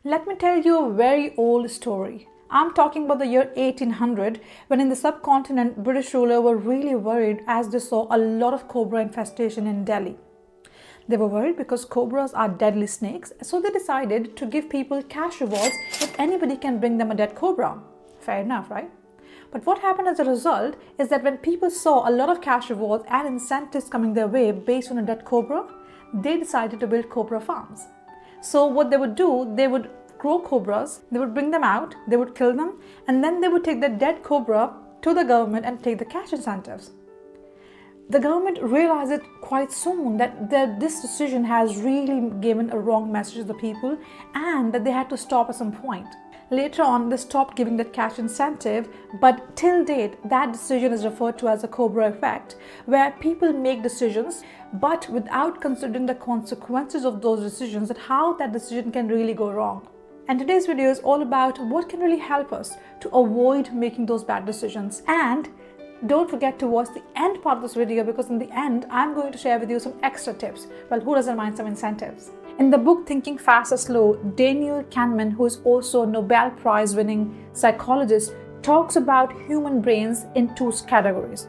Let me tell you a very old story. I'm talking about the year 1800 when in the subcontinent British rulers were really worried as they saw a lot of cobra infestation in Delhi. They were worried because cobras are deadly snakes, so they decided to give people cash rewards if anybody can bring them a dead cobra. Fair enough, right? But what happened as a result is that when people saw a lot of cash rewards and incentives coming their way based on a dead cobra, they decided to build cobra farms. So what they would do, they would grow cobras, they would bring them out, they would kill them, and then they would take the dead cobra to the government and take the cash incentives. The government realized it quite soon that this decision has really given a wrong message to the people and that they had to stop at some point. Later on, they stopped giving that cash incentive, but till date, that decision is referred to as the Cobra effect, where people make decisions, but without considering the consequences of those decisions and how that decision can really go wrong. And today's video is all about what can really help us to avoid making those bad decisions. And don't forget to watch the end part of this video because in the end, I'm going to share with you some extra tips. Well, who doesn't mind some incentives? In the book Thinking Fast or Slow, Daniel Kahneman, who is also a Nobel Prize winning psychologist, talks about human brains in two categories.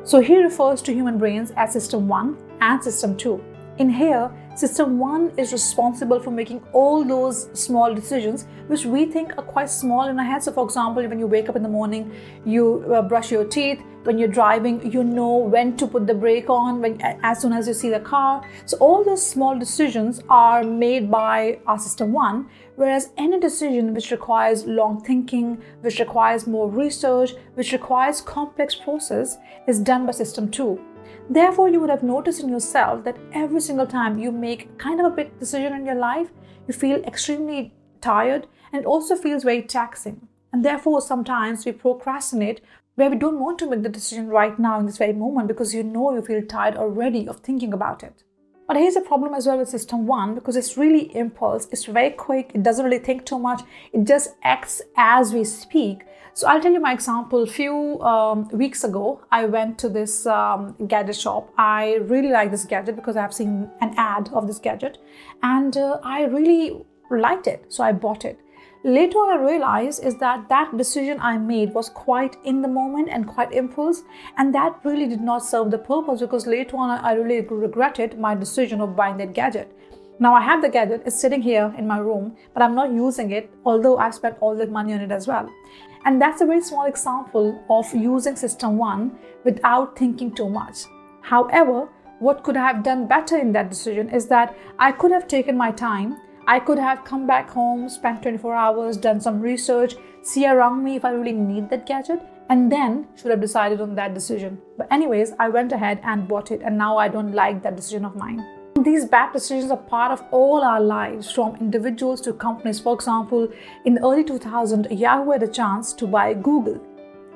So he refers to human brains as System 1 and System 2. In here, System 1 is responsible for making all those small decisions which we think are quite small in our head. So for example, when you wake up in the morning, you brush your teeth. When you're driving, you know when to put the brake on as soon as you see the car. So all those small decisions are made by our System 1, whereas any decision which requires long thinking, which requires more research, which requires complex process is done by System 2. Therefore, you would have noticed in yourself that every single time you make kind of a big decision in your life, you feel extremely tired and it also feels very taxing. And therefore, sometimes we procrastinate where we don't want to make the decision right now in this very moment because you feel tired already of thinking about it. But here's a problem as well with System 1 because it's really impulse, it's very quick, it doesn't really think too much, it just acts as we speak. So I'll tell you my example. A few weeks ago, I went to this gadget shop. I really like this gadget because I've seen an ad of this gadget and I really liked it. So I bought it. Later on, I realized is that decision I made was quite in the moment and quite impulse, and that really did not serve the purpose because later on, I really regretted my decision of buying that gadget. Now I have the gadget, it's sitting here in my room, but I'm not using it, although I've spent all that money on it as well. And that's a very small example of using System 1 without thinking too much. However, what could I have done better in that decision is that I could have taken my time. I could have come back home, spent 24 hours, done some research, see around me if I really need that gadget, and then should have decided on that decision. But anyways, I went ahead and bought it, and now I don't like that decision of mine. These bad decisions are part of all our lives, from individuals to companies. For example, in the early 2000s, Yahoo had a chance to buy Google.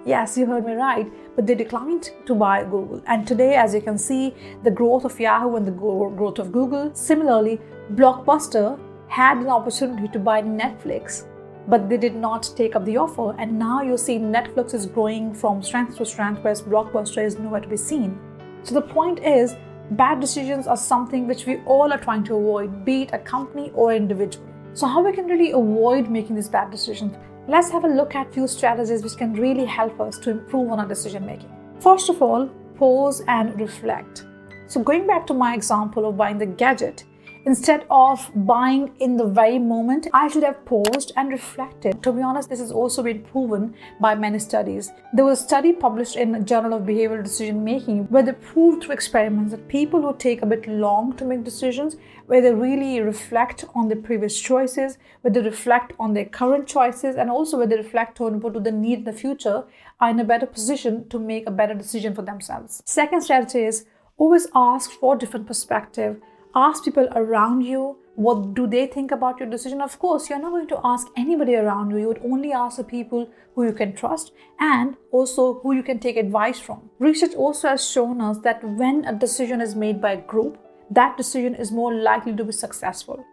Yes, you heard me right, but they declined to buy Google. And today, as you can see, the growth of Yahoo and the growth of Google. Similarly, Blockbuster had an opportunity to buy Netflix, but they did not take up the offer. And now you see Netflix is growing from strength to strength, whereas Blockbuster is nowhere to be seen. So the point is, bad decisions are something which we all are trying to avoid, be it a company or individual. So how we can really avoid making these bad decisions? Let's have a look at few strategies which can really help us to improve on our decision making. First of all, pause and reflect. So going back to my example of buying the gadget, instead of buying in the very moment, I should have paused and reflected. To be honest, this has also been proven by many studies. There was a study published in the Journal of Behavioral Decision Making where they proved through experiments that people who take a bit long to make decisions, where they really reflect on their previous choices, where they reflect on their current choices, and also where they reflect on what do they need in the future, are in a better position to make a better decision for themselves. Second strategy is always ask for different perspective. Ask people around you, what do they think about your decision? Of course, you're not going to ask anybody around you. You would only ask the people who you can trust and also who you can take advice from. Research also has shown us that when a decision is made by a group, that decision is more likely to be successful.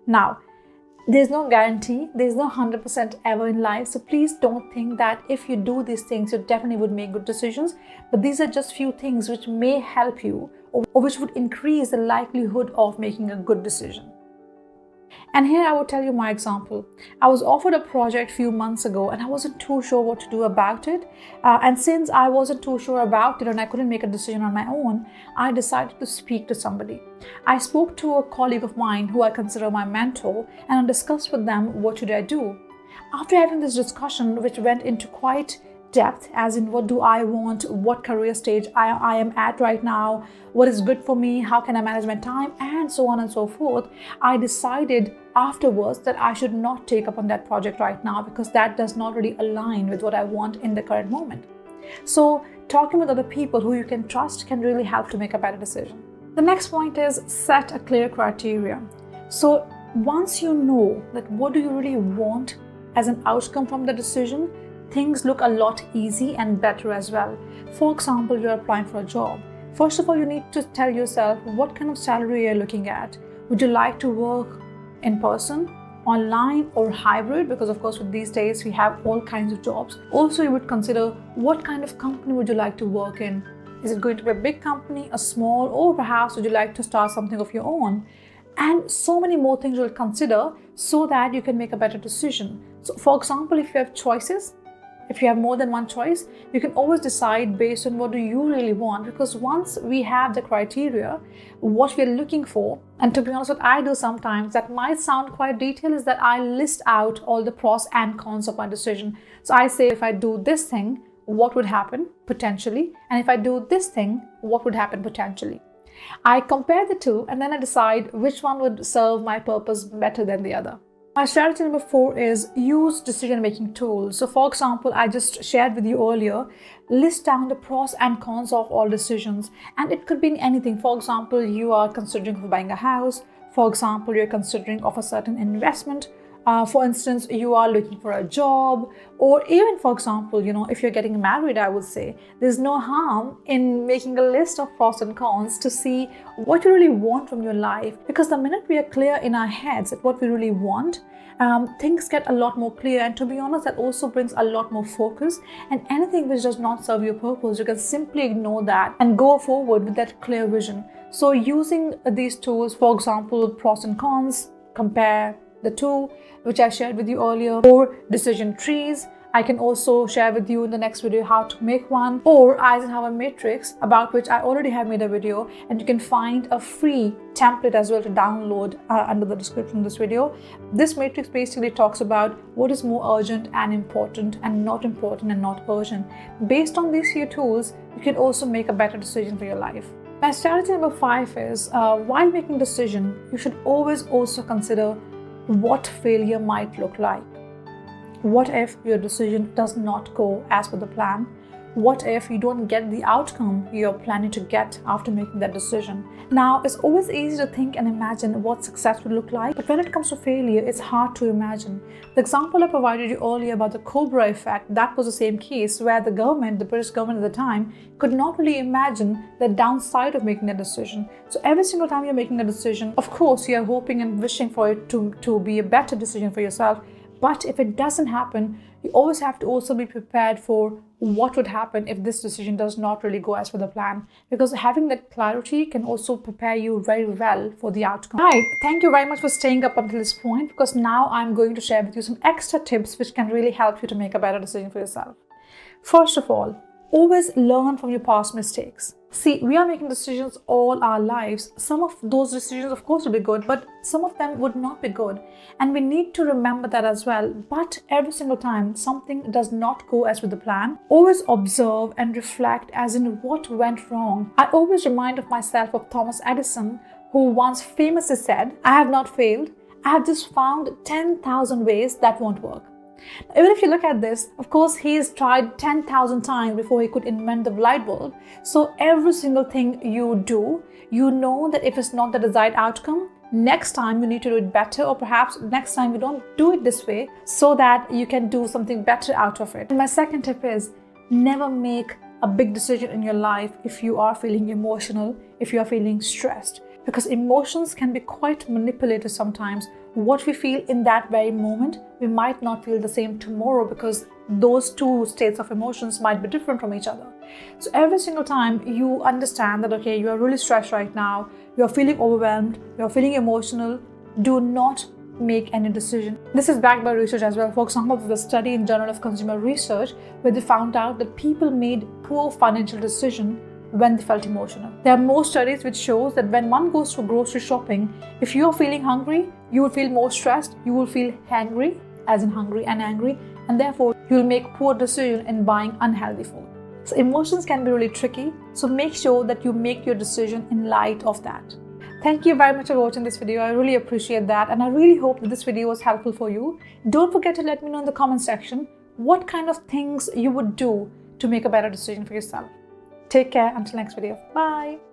Now, there's no guarantee, there's no 100% ever in life. So please don't think that if you do these things, you definitely would make good decisions. But these are just few things which may help you or which would increase the likelihood of making a good decision. And here I will tell you my example. I was offered a project a few months ago and I wasn't too sure what to do about it. And since I wasn't too sure about it and I couldn't make a decision on my own, I decided to speak to somebody. I spoke to a colleague of mine who I consider my mentor and I discussed with them what should I do. After having this discussion, which went into quite depth, as in what do I want, what career stage I am at right now, what is good for me, how can I manage my time, and so on and so forth, I decided afterwards that I should not take up on that project right now because that does not really align with what I want in the current moment. So talking with other people who you can trust can really help to make a better decision. The next point is set a clear criteria. So once you know that what do you really want as an outcome from the decision, things look a lot easy and better as well. For example, you're applying for a job. First of all, you need to tell yourself what kind of salary you're looking at. Would you like to work in person, online, or hybrid? Because of course, with these days, we have all kinds of jobs. Also, you would consider what kind of company would you like to work in. Is it going to be a big company, a small, or perhaps would you like to start something of your own? And so many more things you'll consider so that you can make a better decision. So for example, if you have choices, if you have more than one choice, you can always decide based on what do you really want. Because once we have the criteria, what we're looking for, and to be honest, what I do sometimes that might sound quite detailed is that I list out all the pros and cons of my decision. So I say, if I do this thing, what would happen potentially? And if I do this thing, what would happen potentially? I compare the two and then I decide which one would serve my purpose better than the other. My strategy number 4 is use decision-making tools. So for example, I just shared with you earlier, list down the pros and cons of all decisions. And it could be anything. For example, you are considering of buying a house. For example, you're considering of a certain investment. For instance, you are looking for a job, or even for example, if you're getting married, I would say there's no harm in making a list of pros and cons to see what you really want from your life. Because the minute we are clear in our heads at what we really want, things get a lot more clear. And to be honest, that also brings a lot more focus. And anything which does not serve your purpose, you can simply ignore that and go forward with that clear vision. So using these tools, for example, pros and cons, compare the two, which I shared with you earlier, or decision trees. I can also share with you in the next video how to make one, or Eisenhower matrix, about which I already have made a video, and you can find a free template as well to download under the description of this video. This matrix basically talks about what is more urgent and important and not urgent. Based on these few tools, you can also make a better decision for your life. My strategy number 5 is while making a decision, you should always also consider what failure might look like. What if your decision does not go as per the plan? What if you don't get the outcome you're planning to get after making that decision? Now, it's always easy to think and imagine what success would look like, but when it comes to failure, it's hard to imagine. The example I provided you earlier about the Cobra effect, that was the same case where the British government at the time, could not really imagine the downside of making a decision. So every single time you're making a decision, of course, you're hoping and wishing for it to be a better decision for yourself. But if it doesn't happen, you always have to also be prepared for what would happen if this decision does not really go as per the plan. Because having that clarity can also prepare you very well for the outcome. Right, thank you very much for staying up until this point, because now I'm going to share with you some extra tips which can really help you to make a better decision for yourself. First of all, always learn from your past mistakes. See, we are making decisions all our lives. Some of those decisions, of course, will be good, but some of them would not be good. And we need to remember that as well. But every single time something does not go as with the plan, always observe and reflect as in what went wrong. I always remind of myself of Thomas Edison, who once famously said, "I have not failed. I have just found 10,000 ways that won't work." Even if you look at this, of course, he's tried 10,000 times before he could invent the light bulb. So every single thing you do, you know that if it's not the desired outcome, next time you need to do it better, or perhaps next time you don't do it this way so that you can do something better out of it. And my second tip is never make a big decision in your life if you are feeling emotional, if you are feeling stressed. Because emotions can be quite manipulated sometimes. What we feel in that very moment, we might not feel the same tomorrow, because those two states of emotions might be different from each other. So every single time you understand that, okay, you are really stressed right now, you are feeling overwhelmed, you are feeling emotional, do not make any decision. This is backed by research as well. For example, there's a study in Journal of Consumer Research where they found out that people made poor financial decisions when they felt emotional. There are more studies which shows that when one goes to grocery shopping, if you are feeling hungry, you will feel more stressed, you will feel hangry, as in hungry and angry, and therefore you will make poor decisions in buying unhealthy food. So emotions can be really tricky, so make sure that you make your decision in light of that. Thank you very much for watching this video. I really appreciate that, and I really hope that this video was helpful for you. Don't forget to let me know in the comment section what kind of things you would do to make a better decision for yourself. Take care until next video. Bye.